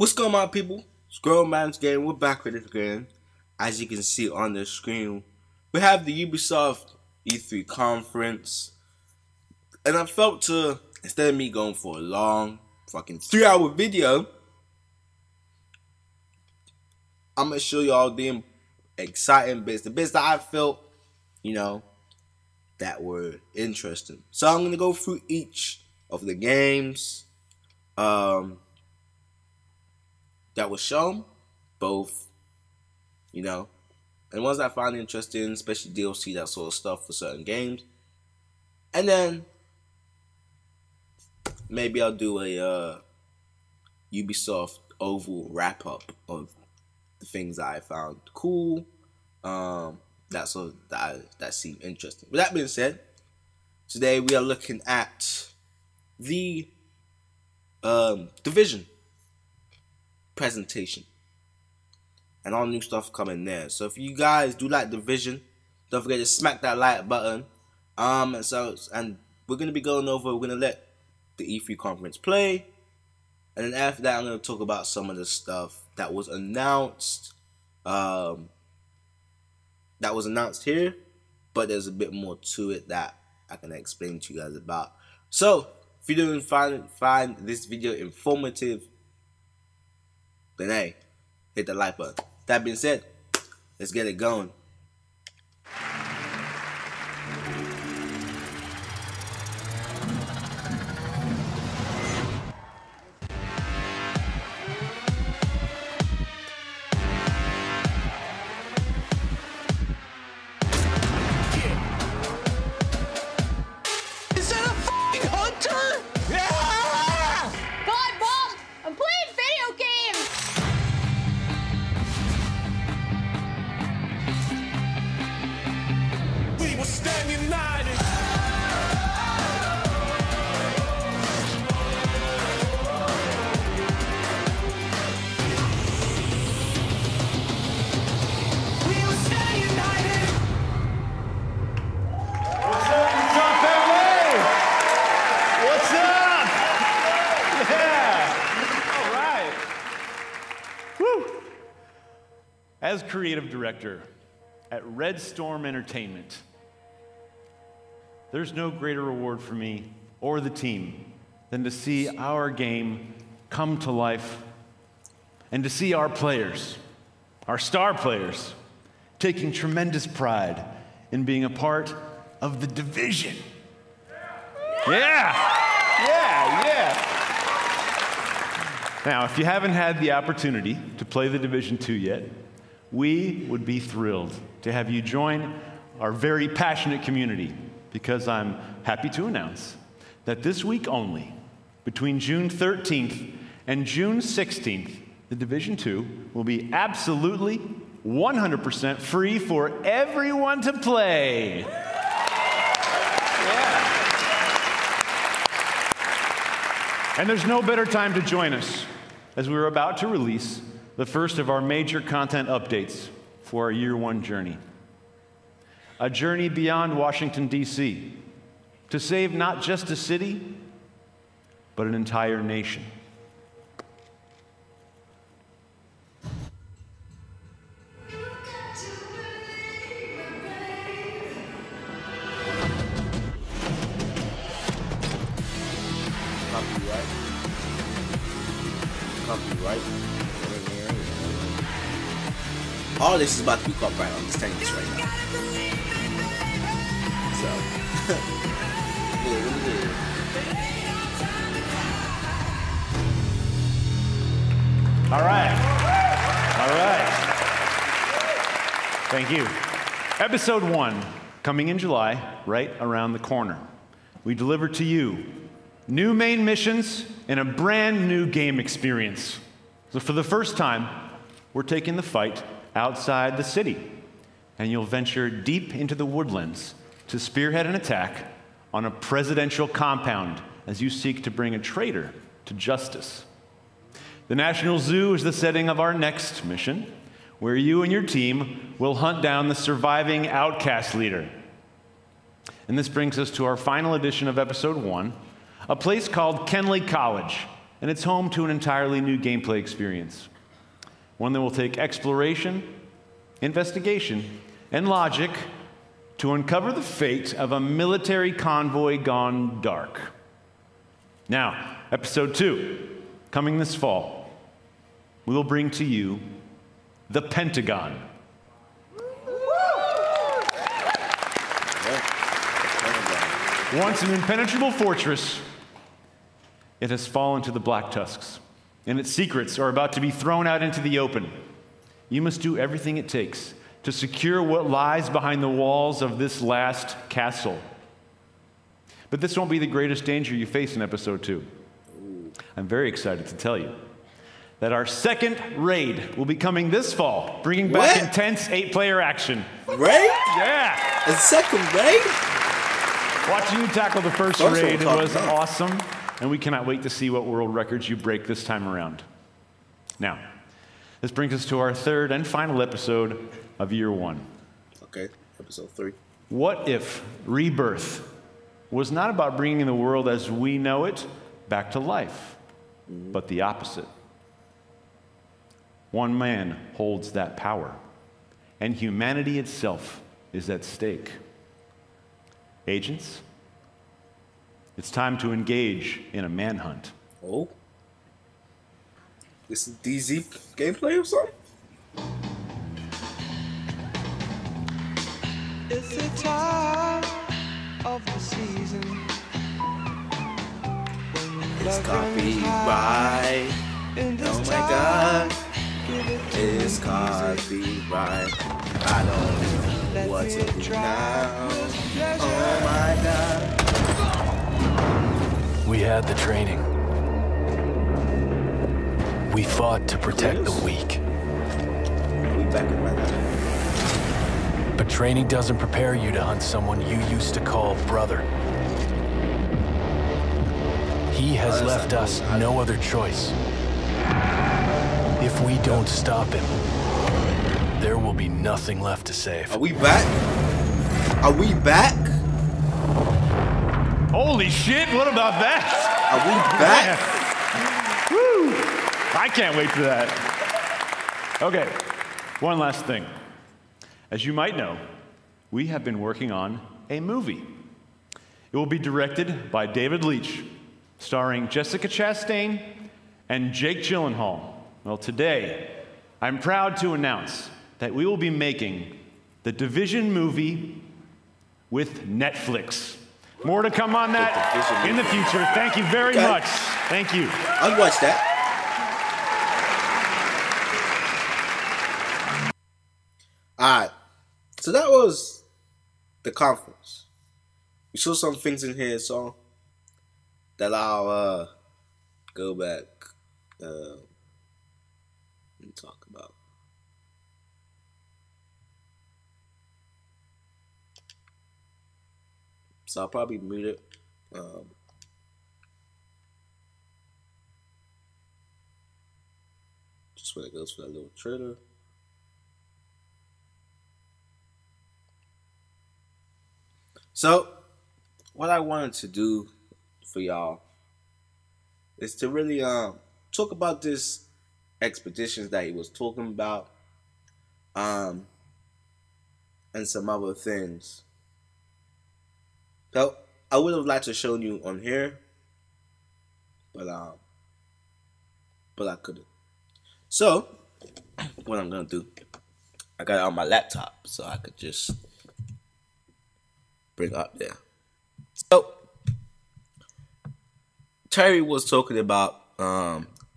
What's going on, people? Scroll Man's Game. We're back with it again. As you can see on the screen, we have the Ubisoft E3 conference. And I felt instead of me going for a long fucking 3-hour video, I'm going to show y'all the exciting bits. The bits that I felt, that were interesting. So I'm going to go through each of the games that was shown, both, and ones I find interesting, especially DLC, that sort of stuff for certain games. And then maybe I'll do a Ubisoft overall wrap up of the things that I found cool, that seemed interesting. With that being said, today we are looking at the Division presentation and all new stuff coming there. So if you guys do like Division, don't forget to smack that like button. And we're gonna be going over. We're gonna let the E3 conference play, and then after that, I'm gonna talk about some of the stuff that was announced. That was announced here, but there's a bit more to it that I can explain to you guys about. So if you didn't find this video informative, then hey, hit the like button. That being said, let's get it going. Is that a f***ing hunter? Yeah! God, Mom! I'm playing video games! We will stand united. We will stand united. What's up, family? What's up? Yeah. All right. Woo. As creative director at Red Storm Entertainment, there's no greater reward for me or the team than to see our game come to life and to see our players, our star players, taking tremendous pride in being a part of the Division. Yeah. Now, if you haven't had the opportunity to play the Division 2 yet, we would be thrilled to have you join our very passionate community, because I'm happy to announce that this week only, between June 13th and June 16th, the Division 2 will be absolutely 100% free for everyone to play. Yeah. And there's no better time to join us, as we're about to release the first of our major content updates for our year one journey. A journey beyond Washington, D.C., to save not just a city, but an entire nation. Copyright. All this is about to be copyright. I'm just telling you this right now. So, All right. Thank you. Episode 1, coming in July, right around the corner. We deliver to you new main missions and a brand new game experience. So for the first time, we're taking the fight outside the city, and you'll venture deep into the woodlands to spearhead an attack on a presidential compound as you seek to bring a traitor to justice. The National Zoo is the setting of our next mission, where you and your team will hunt down the surviving outcast leader. And this brings us to our final edition of Episode 1, a place called Kenley College, and it's home to an entirely new gameplay experience. One that will take exploration, investigation, and logic to uncover the fate of a military convoy gone dark. Now, episode 2, coming this fall, we will bring to you The Pentagon. Once an impenetrable fortress, it has fallen to the Black Tusks, and its secrets are about to be thrown out into the open. You must do everything it takes to secure what lies behind the walls of this last castle. But this won't be the greatest danger you face in episode 2. I'm very excited to tell you that our second raid will be coming this fall, bringing back intense 8-player action. Raid? Yeah! A second raid? Watching you tackle the first raid was awesome, and we cannot wait to see what world records you break this time around. Now, this brings us to our third and final episode of Year 1. Okay, episode 3. What if Rebirth was not about bringing the world as we know it back to life, but the opposite? One man holds that power, and humanity itself is at stake. Agents, it's time to engage in a manhunt. Oh? This is DZ gameplay or something? It's the time of the season. It's copyright. Oh my god. It's copyright. I don't know what to do now. Oh my god. We had the training. We fought to protect the weak. We back in my life. But training doesn't prepare you to hunt someone you used to call brother. He has left us no other choice. If we don't stop him, there will be nothing left to save. Are we back? Are we back? Holy shit, what about that? Are we back? Woo! I can't wait for that. Okay, one last thing. As you might know, we have been working on a movie. It will be directed by David Leitch, starring Jessica Chastain and Jake Gyllenhaal. Well, today, I'm proud to announce that we will be making the Division movie with Netflix. More to come on that in the future. Thank you very much. Thank you. I'll watch that. Alright. So that was the conference. We saw some things in here, so that I'll go back and talk about. So I'll probably mute it. Just when it goes for that little trailer. So, what I wanted to do for y'all is to really talk about this expeditions that he was talking about, and some other things. So I would have liked to show you on here, but I couldn't. So what I'm gonna do, I got it on my laptop, so I could just bring it up there. So Terry was talking about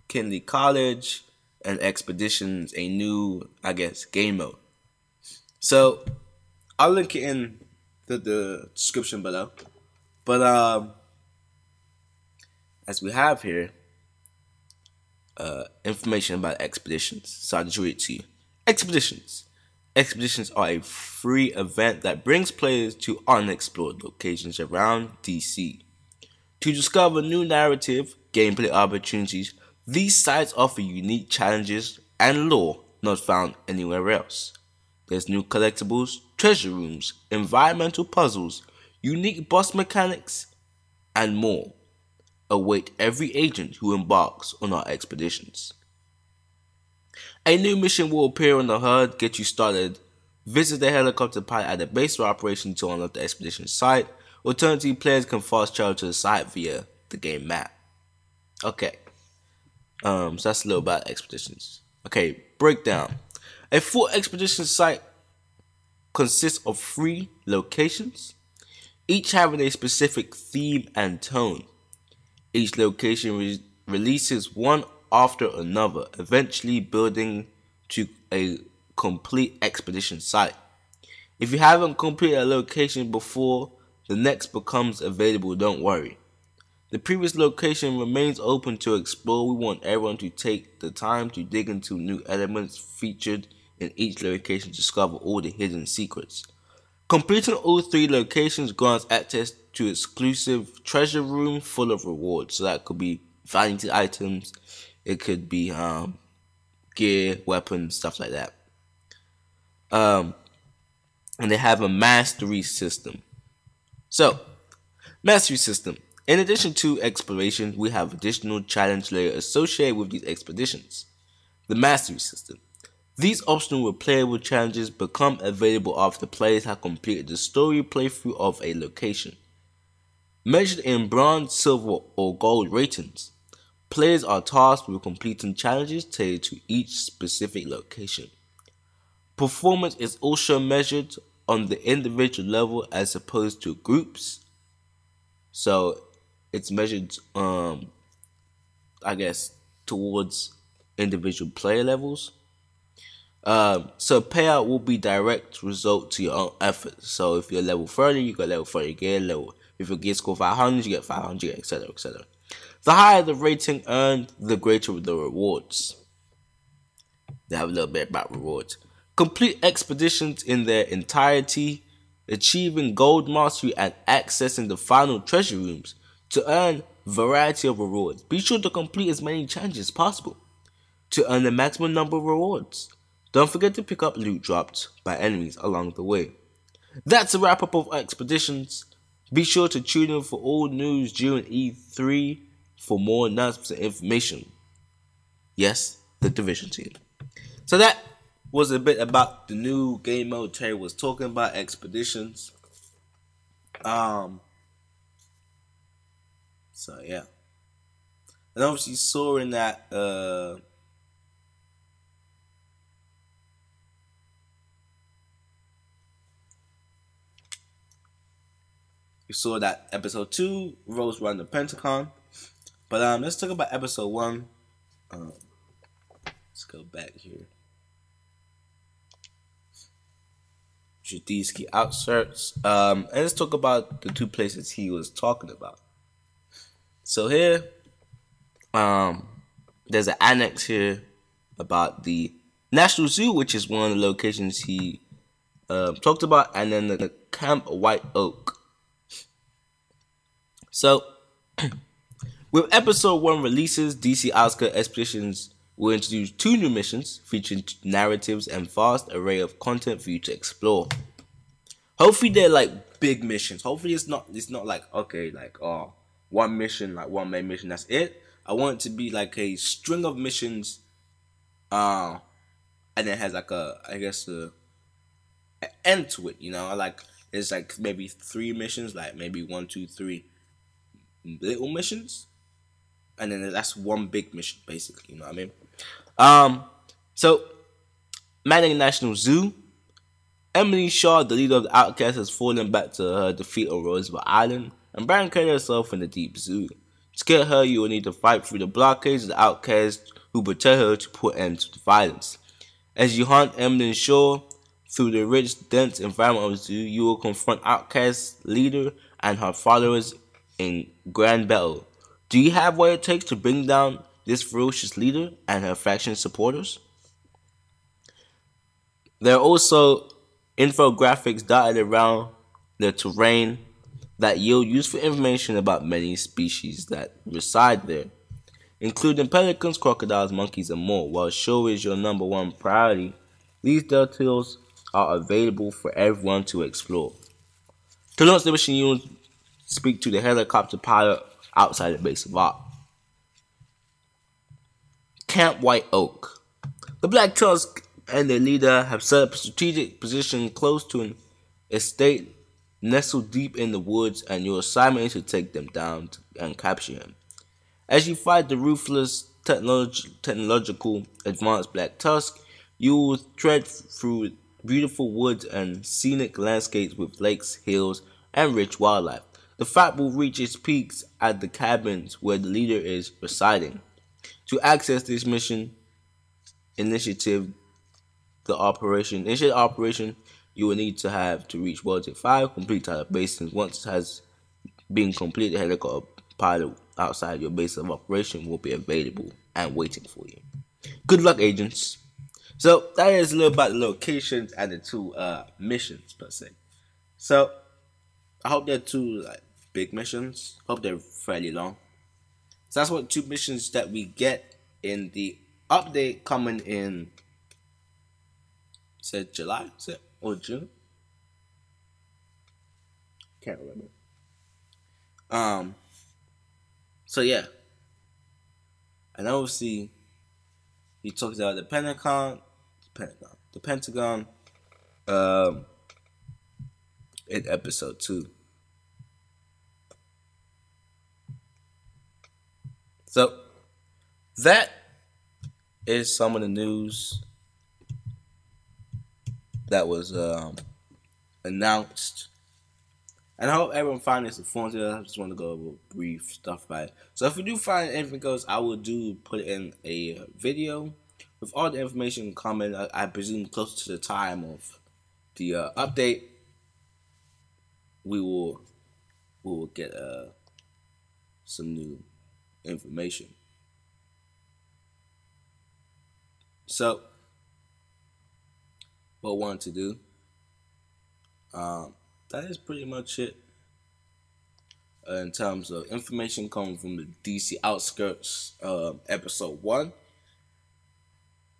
Kinley College and Expeditions, a new, I guess, game mode. So I'll link it in the description below. But as we have here, information about Expeditions. So I'll just read it to you. Expeditions. Expeditions are a free event that brings players to unexplored locations around DC. To discover new narrative, gameplay opportunities, these sites offer unique challenges and lore not found anywhere else. There's new collectibles, treasure rooms, environmental puzzles, unique boss mechanics, and more. await every agent who embarks on our expeditions. A new mission will appear on the HUD, get you started. Visit the helicopter pilot at the base of operation to unlock the expedition site. Alternatively, players can fast travel to the site via the game map. Okay, so that's a little about expeditions. Okay, breakdown. A full expedition site consists of 3 locations, each having a specific theme and tone. Each location releases one after another, eventually building to a complete expedition site. If you haven't completed a location before the next becomes available, don't worry. The previous location remains open to explore. We want everyone to take the time to dig into new elements featured in each location to discover all the hidden secrets. Completing all 3 locations grants access to exclusive treasure room full of rewards. So that could be vanity items, it could be gear, weapons, stuff like that. And they have a mastery system. So, mastery system. In addition to exploration, we have additional challenge layer associated with these expeditions. The mastery system. These optional replayable challenges become available after players have completed the story playthrough of a location. Measured in bronze, silver, or gold ratings, players are tasked with completing challenges tailored to each specific location. Performance is also measured on the individual level as opposed to groups. So it's measured, I guess, towards individual player levels. So payout will be direct result to your own efforts. So if you're level 30, you got level 30 gear. If your gear score 500, you get 500, etc., etc. The higher the rating earned, the greater the rewards. They have a little bit about rewards. Complete expeditions in their entirety, achieving gold mastery and accessing the final treasure rooms to earn variety of rewards. Be sure to complete as many challenges as possible to earn the maximum number of rewards. Don't forget to pick up loot dropped by enemies along the way. That's a wrap up of expeditions. Be sure to tune in for all news during E3 for more announcements and information. Yes, the Division team. So that was a bit about the new game mode Terry was talking about, expeditions. So yeah. And obviously saw in that you saw that episode 2 rolls around the Pentagon. But let's talk about episode 1. Let's go back here. Jadisky outserts. And let's talk about the 2 places he was talking about. So here, there's an annex here about the National Zoo, which is one of the locations he talked about, and then the Camp White Oak. So, with episode 1 releases, DC Outskirts Expeditions will introduce 2 new missions featuring narratives and vast array of content for you to explore. Hopefully they're like big missions. Hopefully it's not like, okay, like one mission, like one main mission, that's it. I want it to be like a string of missions, and it has like an end to it, you know, like it's like maybe 3 missions, like maybe 1, 2, 3 little missions, and then that's one big mission, basically, you know what I mean? So, manning National Zoo, Emily Shaw, the leader of the Outcasts, has fallen back to her defeat on Roosevelt Island and barricaded herself in the deep zoo. To get her, you will need to fight through the blockades of the Outcasts who protect her to put end to the violence. As you hunt Emily Shaw through the rich, dense environment of the zoo, you will confront Outcast leader and her followers in grand battle. Do you have what it takes to bring down this ferocious leader and her faction supporters? There are also infographics dotted around the terrain that yield useful information about many species that reside there, including pelicans, crocodiles, monkeys, and more. While show is your number 1 priority, these details are available for everyone to explore. To launch the mission, you will speak to the helicopter pilot outside the base of Ark. Camp White Oak. The Black Tusk and their leader have set up a strategic position close to an estate nestled deep in the woods, and your assignment is to take them down and capture him. As you fight the ruthless technological advanced Black Tusk, you will tread through beautiful woods and scenic landscapes with lakes, hills, and rich wildlife. The fight will reach its peaks at the cabins where the leader is residing. To access this initiative operation, you will need to have to reach World 5, complete Tyler Basin. Once it has been completed, helicopter pilot outside your base of operation will be available and waiting for you. Good luck, agents. So that is a little about the locations and the two missions per se. So I hope they're two big missions. Hope they're fairly long. So that's what two missions that we get in the update coming in. Said July, or June? Can't remember. So yeah, and obviously he talks about the Pentagon, in episode 2. So that is some of the news that was announced, and I hope everyone found this informative. I just want to go over brief stuff about it. So if we do find anything else, I will put it in a video with all the information coming. I presume closer to the time of the update, we will get some new information. So what I wanted to do, that is pretty much it in terms of information coming from the DC outskirts, episode 1.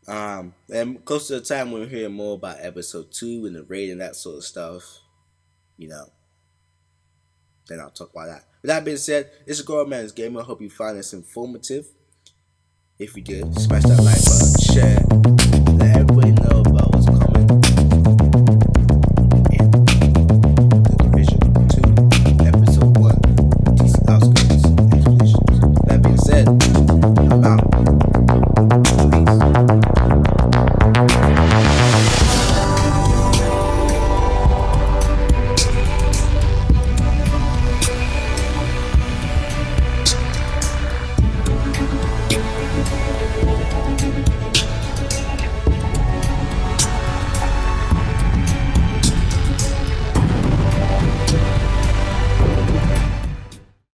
And close to the time we'll hear more about episode 2 and the raid and that sort of stuff, then I'll talk about that. With that being said, it's your girl Man's Gamer. I hope you find this informative. If you did, smash that like button, share,